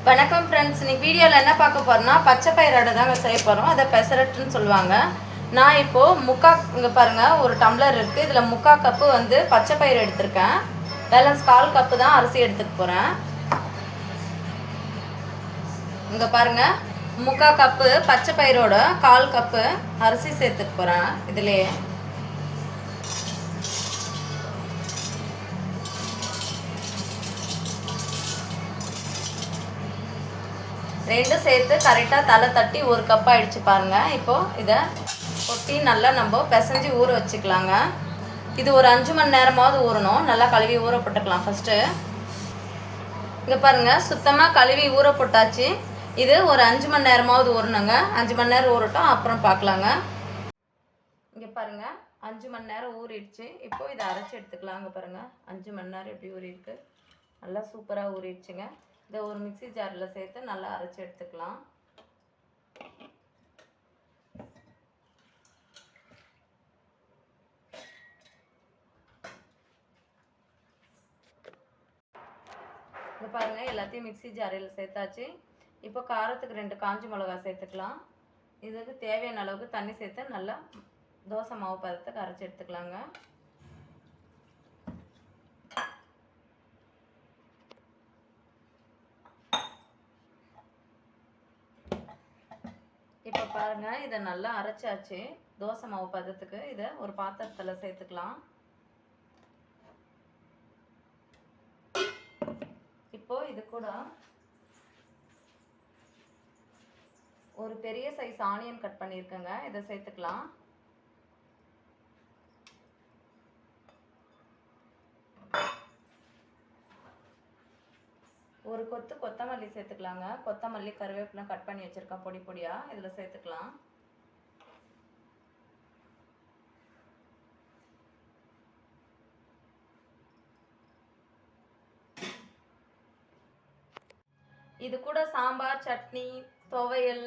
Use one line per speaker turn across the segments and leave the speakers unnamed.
வணக்கம் ஃப்ரெண்ட்ஸ், இன்னைக்கு வீடியோவில் என்ன பார்க்க போகிறோம்னா பச்சை பயிர் அடை தாங்க செய்ய போகிறோம். அதை பெசரட்டுன்னு சொல்லுவாங்க. நான் இப்போது இங்கே பாருங்கள், ஒரு டம்ளர் இருக்குது. இதில் 3/4 கப்பு வந்து பச்சை பயிர் எடுத்திருக்கேன். பேலன்ஸ் 1/4 கப்பு தான் அரிசி எடுத்துக்க போகிறேன். இங்கே பாருங்கள், 3/4 கப்பு பச்சை பயிரோட 1/4 கப்பு அரிசி சேர்த்துக்க போகிறேன். இதுலேயே ரெண்டும் சேர்த்து கரெக்டாக தலை தட்டி 1 கப் ஆகிடுச்சு பாருங்கள். இப்போது இதை கொட்டி நல்லா நம்ம பிசைஞ்சு ஊற வச்சுக்கலாங்க. இது ஒரு 5 மணி நேரமாவது ஊறணும். நல்லா கழுவி ஊற போட்டுக்கலாம் ஃபஸ்ட்டு. இங்கே பாருங்கள், சுத்தமாக கழுவி ஊற போட்டாச்சு. இது ஒரு 5 மணி நேரமாவது ஊறணுங்க. 5 மணி நேரம் ஊறட்டும், அப்புறம் பார்க்கலாங்க. இங்கே பாருங்கள், 5 மணி நேரம் ஊறிடுச்சு. இப்போது இதை அரைச்சி எடுத்துக்கலாம். இங்கே பாருங்கள், 5 மணி நேரம் எப்படி ஊறிருக்கு, நல்லா சூப்பராக ஊறிடுச்சுங்க. இதை ஒரு மிக்ஸி ஜாரில் சேர்த்து நல்லா அரைச்சி எடுத்துக்கலாம். இது பாருங்கள், எல்லாத்தையும் மிக்ஸி ஜாரில் சேர்த்தாச்சு. இப்போ காரத்துக்கு 2 காஞ்ச மிளகா சேர்த்துக்கலாம். இதுக்கு தேவையான அளவுக்கு தண்ணி சேர்த்து நல்லா தோசை மாவு பதத்துக்கு அரைச்சி எடுத்துக்கலாங்க. இப்போ பாருங்கள், இதை நல்லா அரைச்சாச்சு தோசை மாவு பதத்துக்கு. இதை ஒரு பாத்திரத்தில் சேர்த்துக்கலாம். இப்போது இது கூட ஒரு பெரிய சைஸ் ஆனியன் கட் பண்ணியிருக்கேங்க, இதை சேர்த்துக்கலாம். ஒரு கொத்து கொத்தமல்லி சேர்த்துக்கலாங்க. கொத்தமல்லி கருவேப்பிலை கட் பண்ணி வச்சுருக்கேன் பொடி பொடியாக, இதில் சேர்த்துக்கலாம். இது கூட சாம்பார், சட்னி, துவையல்,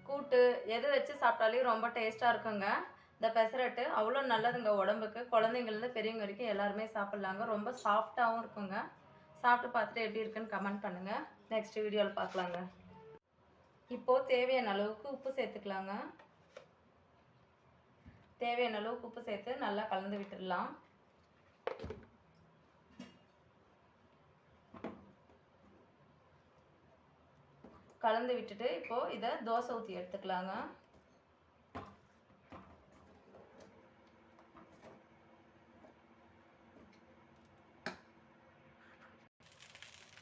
கூட்டு எது வச்சு சாப்பிட்டாலும் ரொம்ப டேஸ்ட்டாக இருக்குங்க. இந்த பெசரட்டு அவ்வளோ நல்லதுங்க உடம்புக்கு. குழந்தைங்கள்லேருந்து பெரியவங்க வரைக்கும் எல்லாருமே சாப்பிட்லாங்க. ரொம்ப சாஃப்டாகவும் இருக்குங்க. சாப்பிட்டு பார்த்துட்டு எப்படி இருக்குன்னு கமெண்ட் பண்ணுங்கள். நெக்ஸ்ட் வீடியோவில் பார்க்கலாங்க. இப்போது தேவையான அளவுக்கு உப்பு சேர்த்துக்கலாங்க. தேவையான அளவுக்கு உப்பு சேர்த்து நல்லா கலந்து விட்டுடலாம். கலந்து விட்டுட்டு இப்போது இதை தோசை ஊற்றி எடுத்துக்கலாங்க.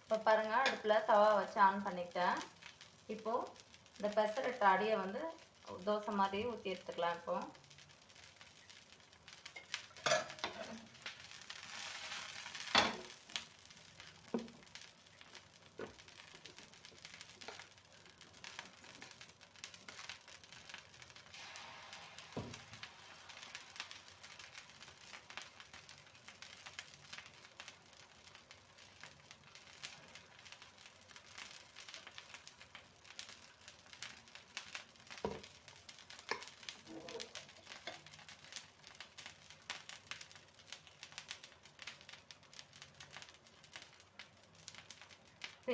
இப்போ பாருங்கள், அடுப்பில் தவா வச்சு ஆன் பண்ணிட்டேன். இப்போது இந்த பெசரட்டு அடியை வந்து தோசை மாதிரி ஊற்றி எடுத்துக்கலாம். இப்போது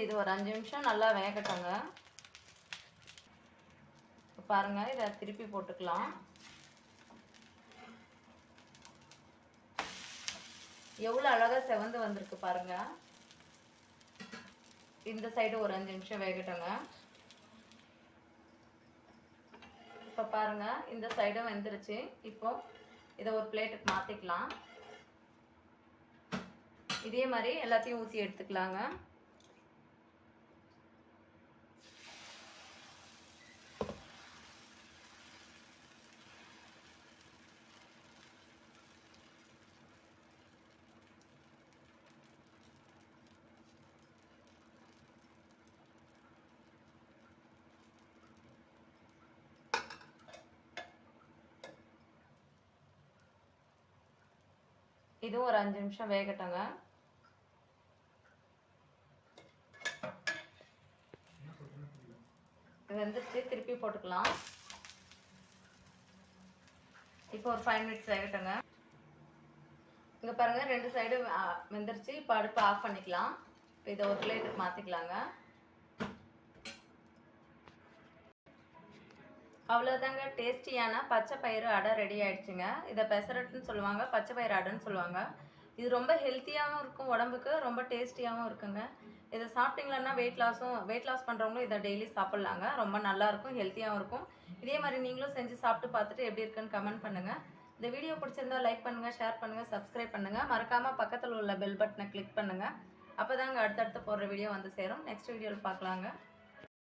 இது ஒரு 5 நிமிஷம் நல்லா வேகட்டுங்க. பாருங்கள், இதை திருப்பி போட்டுக்கலாம். எவ்வளோ அழகாக செவந்து வந்திருக்கு பாருங்கள். இந்த சைடு ஒரு 5 நிமிஷம் வேகட்டுங்க. இப்போ பாருங்கள், இந்த சைடும் வெந்துருச்சு. இப்போ இதை ஒரு பிளேட்டுக்கு மாற்றிக்கலாம். இதே மாதிரி எல்லாத்தையும் ஊற்றி எடுத்துக்கலாங்க. இதுவும் ஒரு 5 நிமிஷம் வேகட்டுங்க. வெந்துச்சு, திருப்பி போட்டுக்கலாம். இப்போ ஒரு 5 மினிட்ஸ் வேகட்டுங்க. இங்கே பாருங்கள், 2 சைடும் வெந்துருச்சு. இப்போ அடுப்பு ஆஃப் பண்ணிக்கலாம். இப்போ இதை ஒரு பிளேட்டுக்கு மாற்றிக்கலாங்க. அவ்வளோதாங்க, டேஸ்டியான பச்சை பயிறு அடை ரெடி ஆகிடுச்சுங்க. இதை பெசரட்டுன்னு சொல்லுவாங்க, பச்சை பயிறு அடைன்னு சொல்லுவாங்க. இது ரொம்ப ஹெல்த்தியாகவும் இருக்கும், உடம்புக்கு ரொம்ப டேஸ்டியாகவும் இருக்குங்க. இதை சாப்பிட்டிங்களன்னா வெயிட் லாஸ் பண்ணுறவங்களும் இதை டெய்லி சாப்பிட்லாங்க. ரொம்ப நல்லாயிருக்கும், ஹெல்த்தியாகவும் இருக்கும். இதே மாதிரி நீங்களும் செஞ்சு சாப்பிட்டு பார்த்துட்டு எப்படி இருக்குன்னு கமெண்ட் பண்ணுங்கள். இந்த வீடியோ பிடிச்சிருந்தா லைக் பண்ணுங்கள், ஷேர் பண்ணுங்கள், சப்ஸ்கிரைப் பண்ணுங்கள். மறக்காமல் பக்கத்தில் உள்ள பெல் பட்டனை கிளிக் பண்ணுங்கள். அப்போ தாங்க அடுத்தடுத்து போடுற வீடியோ வந்து சேரும். நெக்ஸ்ட் வீடியோவில் பார்க்கலாங்க.